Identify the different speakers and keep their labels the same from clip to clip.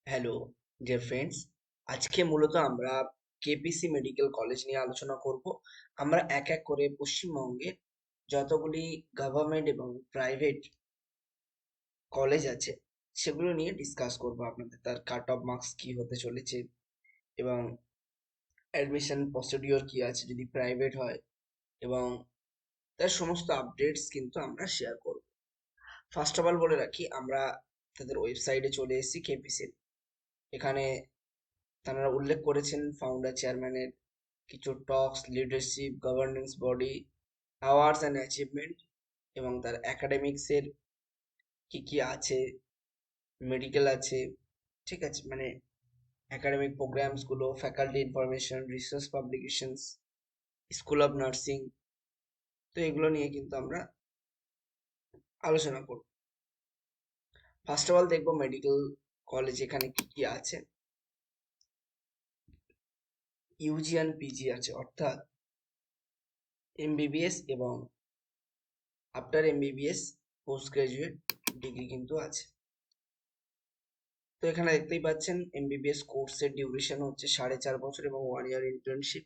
Speaker 1: Hello dear friends, আজকে মূলত আমরা কেপিসি মেডিকেল কলেজ নিয়ে আলোচনা করব। আমরা এক এক করে পশ্চিমবঙ্গের যতগুলি গভর্নমেন্ট এবং প্রাইভেট কলেজ আছে সেগুলো নিয়ে ডিসকাস করব। আপনাদের তার কাট অফ মার্কস কি হতে চলেছে এবং অ্যাডমিশন প্রসিডিওর কি আছে যদি প্রাইভেট হয়, এবং তার সমস্ত আপডেটস কিন্তু আমরা শেয়ার করব। ফার্স্ট অফ অল বলে রাখি, আমরা তাদের ওয়েবসাইটে চলে এসেছি কেপিসির। এখানে তারা উল্লেখ করেছেন ফাউন্ডার চেয়ারম্যানের কিছু talks, leadership, governance body, awards and achievement, এবং তার একাডেমিক্সের কি কি আছে, মেডিকেল আছে, ঠিক আছে, মানে একাডেমিক প্রোগ্রামস গুলো, faculty information, research publications, school of nursing. তো এগুলো নিয়ে কিন্তু আমরা আলোচনা করব। ফার্স্ট অফ অল দেখবো মেডিকেল কলেজ এখানে কি কি আছে। ইউজি অ্যান্ড পিজি আছে, অর্থাৎ এমবিবিএস এবং after MBBS post graduate degree কিন্তু আছে। তো এখানে দেখতেই পাচ্ছেন এমবিবিএস কোর্সের ডিউরেশন হচ্ছে 4.5 বছর এবং 1 ইয়ার ইন্টার্নশিপ।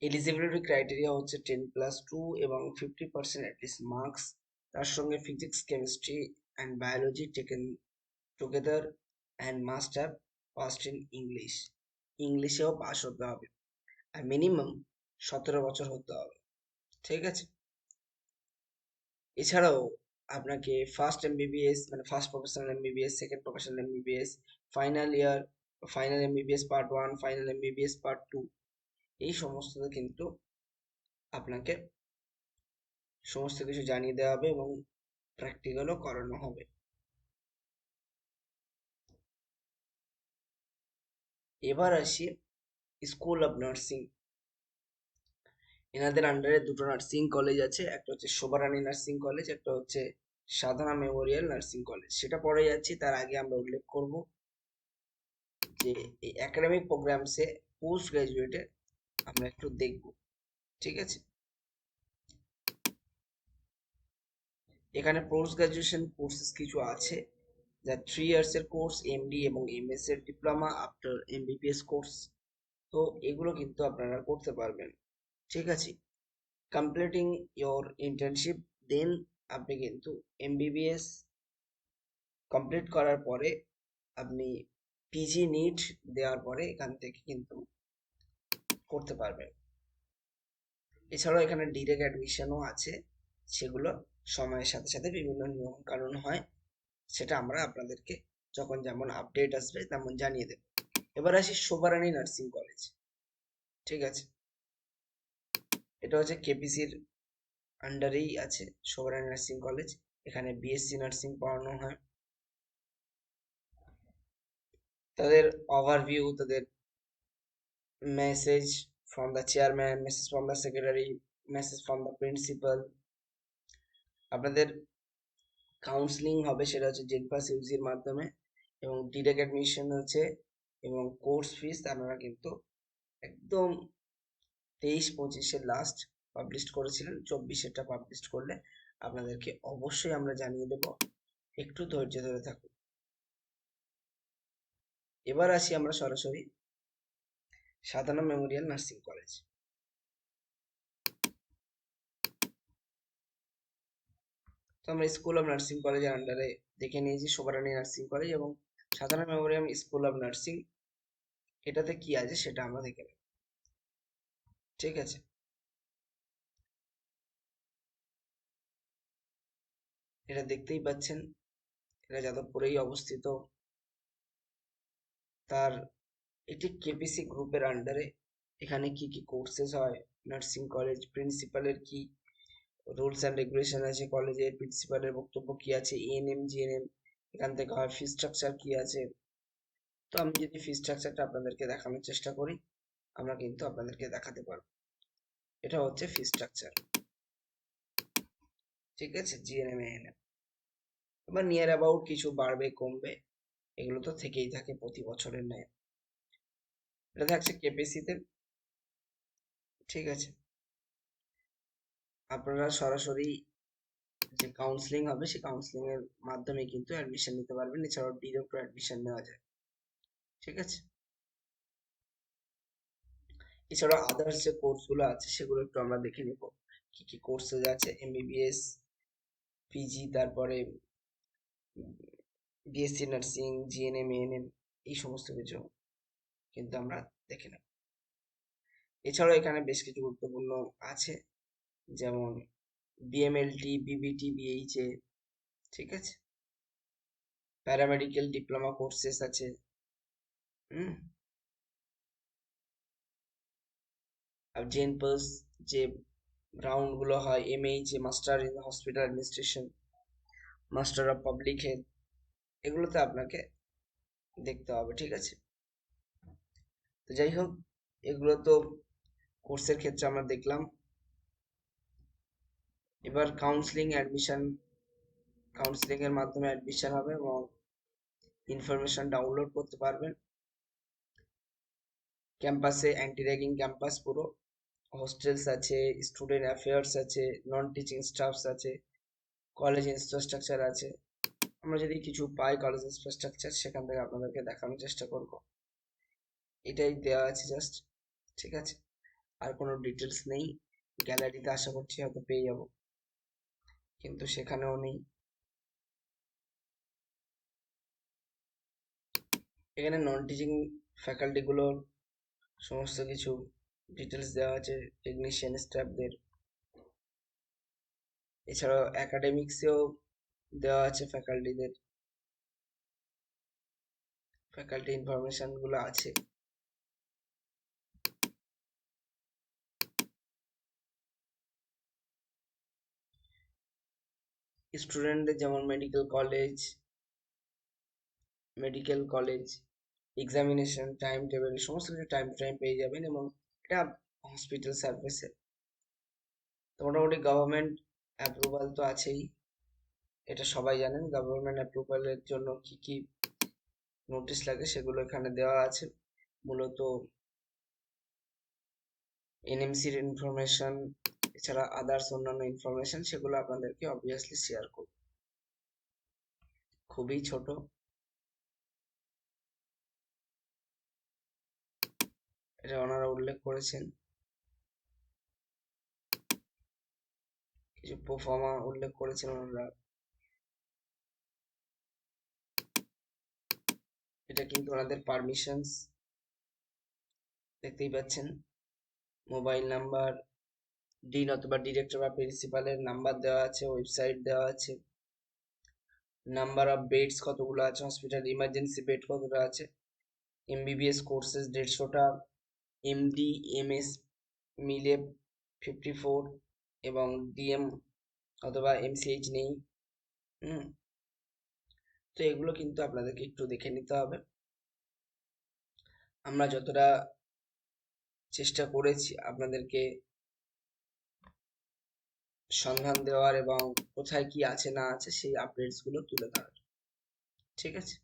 Speaker 1: এলিজিবিলিটি ক্রাইটেরিয়া হচ্ছে 10+2 এবং 50% অ্যাটলিস্ট মার্কস। তার সঙ্গে physics, chemistry and biology taken together and must have passed in English. ইংলিশেও পাস হতে হবে, আর মিনিমাম 17 বছর হতে হবে, ঠিক আছে। এছাড়াও আপনাকে ফার্স্ট এমবিবিএস মানে first professional MBBS, second professional MBBS, final year, final MBBS part 1, final MBBS part 2, এই সমস্ত কিন্তু আপনাকে সমস্ত কিছু জানিয়ে দেওয়া হবে এবং প্র্যাকটিক্যালও করানো হবে। এবার আসি স্কুল অফ নার্সিং। এনাদের আন্ডারে দুটো নার্সিং কলেজ আছে, একটা হচ্ছে শোভারানী নার্সিং কলেজ, একটা হচ্ছে সাধনা মেমোরিয়াল নার্সিং কলেজ। সেটা পরে যাচ্ছি, তার আগে আমরা উল্লেখ করব যে এই একাডেমিক প্রোগ্রামসে পোস্ট গ্রাজুয়েটে আমরা একটু দেখব, ঠিক আছে। এখানে পোস্ট গ্রাজুয়েশন কোর্সেস কিছু আছে, যা 3 ইয়ার্স এর কোর্স, এমডি এবং এমএস এর ডিপ্লোমা আফটার এমবিবিএস কোর্স। তো এগুলো কিন্তু আপনারা করতে পারবেন, ঠিক আছে। কমপ্লিটিং ইয়োর ইন্টার্নশিপ, দেন আপনি কিন্তু এমবিবিএস কমপ্লিট করার পরে আপনি পিজি নিট দেওয়ার পরে এখান থেকে কিন্তু করতে পারবেন। এছাড়াও এখানে ডিরেক্ট অ্যাডমিশনও আছে, সেগুলো সময়ের সাথে সাথে বিভিন্ন নিয়ম কানুন হয়, সেটা আমরা আপনাদেরকে যখন যেমন আপডেট আসবে তেমন জানিয়ে দেব। এবার আসি শোভারানী নার্সিং কলেজ, ঠিক আছে। এটা হচ্ছে কেপিসির আন্ডারেই আছে শোভারানী নার্সিং কলেজ। এখানে বিএসসি নার্সিং পড়ানো হয়। তাদের ওভারভিউ, তাদের message from the chairman, message from the secretary, message from the principal. আপনাদের কাউন্সিলিং হবে, সেটা হচ্ছে জেডপাস ইউজির মাধ্যমে, এবং ডিরেক্ট অ্যাডমিশন হচ্ছে, এবং কোর্স ফিস আপনারা কিন্তু একদম 23-25-এর লাস্ট পাবলিশ করেছিলেন, 24-এরটা পাবলিশ করলে আপনাদেরকে অবশ্যই আমরা জানিয়ে দেব, একটু ধৈর্য ধরে থাকুন। এবার আসি আমরা সরাসরি সাধারণ মেমোরিয়াল নার্সিং কলেজ। তো আমরা স্কুল অফ নার্সিং কলেজের আন্ডারে দেখে নিয়েছি শোভারানী নার্সিং কলেজ এবং সাধারণ মেমোরিয়াল স্কুল অফ নার্সিং। এটাতে কি আছে সেটা আমরা দেখে নেব, ঠিক আছে। এটা দেখতেই পাচ্ছেন, এটা যাদবপুরেই অবস্থিত। তার এটি কেপিসি গ্রুপের আন্ডারে। এখানে কি কি কোর্সেস হয়, নার্সিং কলেজ, প্রিন্সিপালের কি রুলস অ্যান্ড রেগুলেশন আছে, কলেজের প্রিন্সিপালের বক্তব্য কি আছে, এএনএম জিএনএম এখান থেকে হয়, ফি স্ট্রাকচার কি আছে। তো আমি যদি ফি স্ট্রাকচারটা আপনাদেরকে দেখানোর চেষ্টা করি, আমরা কিন্তু আপনাদেরকে দেখাতে পারবো। এটা হচ্ছে ফি স্ট্রাকচার, ঠিক আছে, জিএনএম এএনএম। এবার নিয়ার অ্যাবাউট কিছু বাড়বে কমবে, এগুলো তো থেকেই থাকে প্রতি বছরের ন্যায়। এটা থাকছে কেপিসিতে, ঠিক আছে। আপনারা সরাসরি যে কাউন্সিলিং হবে সেই কাউন্সিলিং এর মাধ্যমে কিন্তু অ্যাডমিশন নিতে পারবেন, এছাড়াও ডিরেক্ট অ্যাডমিশন নেওয়া যায়। ঠিক আছে, এছাড়াও আদার্স যে কোর্স গুলো আছে সেগুলো একটু আমরা দেখে নিব, কি কি কোর্সেস আছে। এমবিবিএস, পিজি, তারপরে বিএসসি নার্সিং, জিএনএম, এএনএম, এই সমস্ত কিছু কিন্তু আমরা দেখে নেব। এছাড়াও এখানে বেশ কিছু গুরুত্বপূর্ণ আছে, যেমন বিএমএলটি, বিবিটি, বিএইচএ, ঠিক আছে, প্যারামেডিক্যাল ডিপ্লোমা কোর্সেস আছে। হুম, আর জেনপাস যে রাউন্ড গুলো হয়, MH, master in hospital administration, master of public health, এগুলোতে আপনাকে দেখতে হবে। ঠিক আছে, তো যাই হোক, এগুলো তো কোর্সের ক্ষেত্রে আমরা দেখলাম। এবার কাউন্সিলিং এর মাধ্যমে অ্যাডমিশন হবে এবং ইনফরমেশন ডাউনলোড করতে পারবেন। ক্যাম্পাসে অ্যান্টি র্যাগিং ক্যাম্পাস পুরো, হোস্টেলস আছে, স্টুডেন্ট অ্যাফেয়ার্স আছে, নন টিচিং স্টাফস আছে, কলেজ ইনফ্রাস্ট্রাকচার আছে। আমরা যদি কিছু পাই কলেজ ইনফ্রাস্ট্রাকচার, সেখান থেকে আপনাদেরকে দেখানোর চেষ্টা করব। এটাই দেওয়া আছে জাস্ট। ঠিক আছে, আর কোনো ডিটেলস নেই। গ্যালারিতে আশা করছি হয়তো পেয়ে যাব, কিন্তু সেখানেও নেই। এখানে নন টিচিং ফ্যাকাল্টি গুলোর সমস্ত কিছু ডিটেলস দেওয়া আছে, টেকনিশিয়ান স্টাফদের। এছাড়াও একাডেমিক্সেও দেওয়া আছে ফ্যাকাল্টিদের, ফ্যাকাল্টি ইনফরমেশন গুলো আছে। স্টুডেন্টদের যেমন medical college examination time table, সমস্ত কিছু টাইম টাইম পেয়ে যাবেন। এবং এটা হসপিটাল সার্ভিসে, তো মোটামুটি গভর্নমেন্ট অ্যাপ্রুভাল তো আছেই, এটা সবাই জানেন। গভর্নমেন্ট অ্যাপ্রুভালের জন্য কি কি নোটিশ লাগে সেগুলো এখানে দেওয়া আছে। মূলত এনএমসির ইনফরমেশন, এছাড়া আদার্স অন্যান্য ইনফরমেশন, সেগুলো আপনাদেরকে অবভিয়াসলি শেয়ার করব। খুবই ছোট, এটা ওনারা উল্লেখ করেছেন। কিছু প্রোফার্মা উল্লেখ করেছেন ওনারা। এটা কিন্তু ওনাদের পারমিশনস, দেখতেই পাচ্ছেন। মোবাইল নাম্বার, ডিন অথবা ডিরেক্টর বা প্রিন্সিপালের নাম্বার দেওয়া আছে, ওয়েবসাইট দেওয়া আছে, নাম্বার অফ বেডস কতগুলো আছে, হসপিটাল ইমার্জেন্সি বেড কতটা আছে, এমবিবিএস কোর্সেস 150টা, এমডি এমএস মিলে 54, এবং ডিএম অথবা এমসিএইচ নেই। হুম, তো এগুলো কিন্তু আপনাদেরকে একটু দেখে নিতে হবে। আমরা যতটা চেষ্টা করেছি আপনাদেরকে সন্ধান দেওয়ার এবং কোথায় কি আছে না আছে সেই আপডেটস গুলো তুলে ধরার। ঠিক আছে,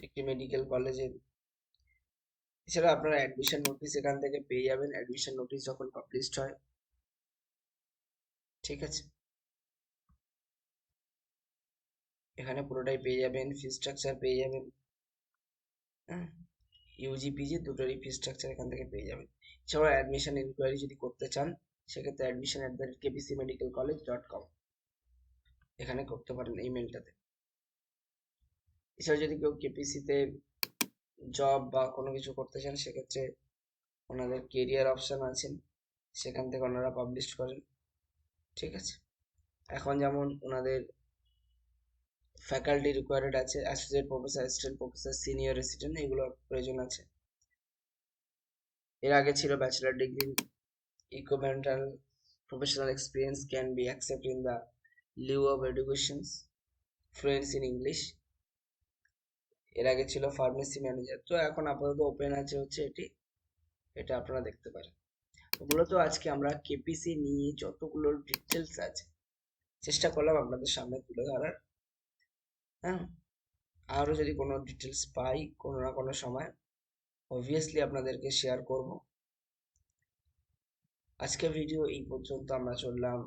Speaker 1: একটি মেডিকেল কলেজে, এছাড়া আপনারা অ্যাডমিশন নোটিশ এখান থেকে পেয়ে যাবেন, অ্যাডমিশন নোটিশ যখন পাবলিশড হয়। ঠিক আছে, এখানে পুরোটাই পেয়ে যাবেন, ফি স্ট্রাকচার পেয়ে যাবেন। হ্যাঁ, ইউজি পিজি দুটোরই ফি স্ট্রাকচার এখান থেকে পেয়ে যাবেন। এছাড়াও অ্যাডমিশন ইনকোয়ারি যদি করতে চান, সেক্ষেত্রে admission@kpcmedicalcollege.com এখানে করতে পারেন, এই মেলটাতে। এছাড়া যদি কেউ কেপিসিতে জব বা কোনো কিছু করতে চান, সেক্ষেত্রে ওনাদের কেরিয়ার অপশন আছেন, সেখান থেকে ওনারা পাবলিশ করেন। ঠিক আছে, এখন যেমন ওনাদের ফ্যাকাল্টি রিকোয়ার্ড আছে, associate professor, assistant professor, senior resident, এগুলোর প্রয়োজন আছে। এর আগে ছিল bachelor degree equivalent professional experience can be accepted in the lieu of education, fluency in English। এর আগে ছিল ফার্মেসি ম্যানেজার, তো এখন আপাতত ওপেন আছে হচ্ছে এটি, এটা আপনারা দেখতে পারেন। তো মূলত আজকে আমরা কেপিসি নিয়ে যতগুলো ডিটেলস আছে চেষ্টা করলাম আপনাদের সামনে তুলে ধরার। হ্যাঁ, আরও যদি কোনো ডিটেলস পাই কোনো না কোনো সময়, অবভিয়াসলি আপনাদেরকে শেয়ার করব। আজকের ভিডিও এই পর্যন্ত। আমরা চললাম।